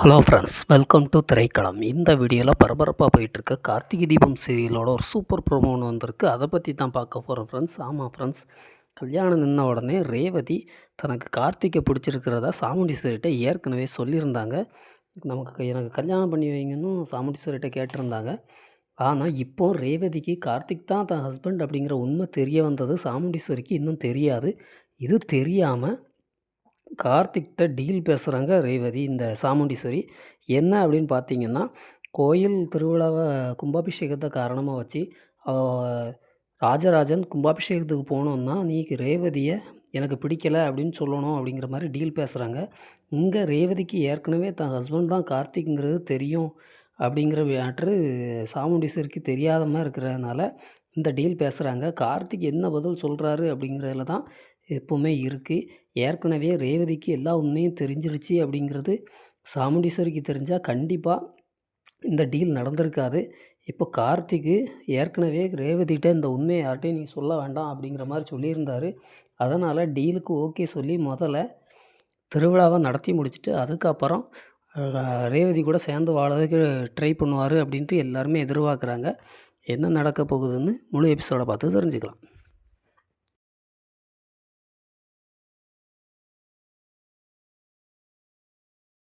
Hello friends, welcome to Thiraikalam. இந்த வீடியோவில் பரபரப்பாக போயிட்டுருக்க கார்த்திகை தீபம் சீரியலோட ஒரு சூப்பர் ப்ரோமோ ஒன்று வந்திருக்கு. அதை பற்றி தான் பார்க்க போகிறோம் ஃப்ரெண்ட்ஸ். ஆமாம் ஃப்ரெண்ட்ஸ், கல்யாணம் நின்ன உடனே ரேவதி தனக்கு கார்த்திகை பிடிச்சிருக்கிறதா சாமுண்டீஸ்வரிட்ட ஏற்கனவே சொல்லியிருந்தாங்க. எனக்கு கல்யாணம் பண்ணி வைங்கன்னு சாமுண்டீஸ்வரிட்ட கேட்டிருந்தாங்க. ஆனால் இப்போ ரேவதிக்கு கார்த்திக் தான் தன் ஹஸ்பண்ட் அப்படிங்கிற உண்மை தெரிய வந்தது சாமுண்டீஸ்வரிக்கு இன்னும் தெரியாது. இது தெரியாமல் கார்த்திக்கிட்ட டீல் பேசுகிறாங்க ரேவதி, இந்த சாமுண்டீஸ்வரி. என்ன அப்படின்னு பார்த்தீங்கன்னா, கோயில் திருவிழாவை கும்பாபிஷேகத்தை காரணமாக வச்சு ராஜராஜன் கும்பாபிஷேகத்துக்கு போகணுன்னா நீ ரேவதியை எனக்கு பிடிக்கலை அப்படின்னு சொல்லணும் அப்படிங்கிற மாதிரி டீல் பேசுகிறாங்க. இங்கே ரேவதிக்கு ஏற்கனவே தன் ஹஸ்பண்ட் தான் கார்த்திக்ங்கிறது தெரியும் அப்படிங்கிற மேட்ரு சாமுண்டீஸ்வரிக்கு தெரியாத மாதிரி இருக்கிறதுனால இந்த டீல் பேசுகிறாங்க. கார்த்திக் என்ன பதில் சொல்கிறாரு அப்படிங்கிறதுல தான் எப்போவுமே இருக்குது. ஏற்கனவே ரேவதிக்கு எல்லா உண்மையும் தெரிஞ்சிருச்சு அப்படிங்கிறது சாமுண்டீஸ்வரிக்கு தெரிஞ்சால் கண்டிப்பாக இந்த டீல் நடந்திருக்காது. இப்போ கார்த்திக்கு ஏற்கனவே ரேவதிகிட்ட இந்த உண்மையை யார்கிட்டையும் நீ சொல்ல வேண்டாம் அப்படிங்கிற மாதிரி சொல்லியிருந்தார். அதனால் டீலுக்கு ஓகே சொல்லி முதல்ல திருவிழாவை நடத்தி முடிச்சுட்டு அதுக்கப்புறம் ரேவதி கூட சேர்ந்து வாழறதுக்கு ட்ரை பண்ணுவார் அப்படின்ட்டு எல்லாருமே எதிர்பார்க்குறாங்க. என்ன நடக்க போகுதுன்னு முழு எபிசோடை பார்த்து தெரிஞ்சுக்கலாம்.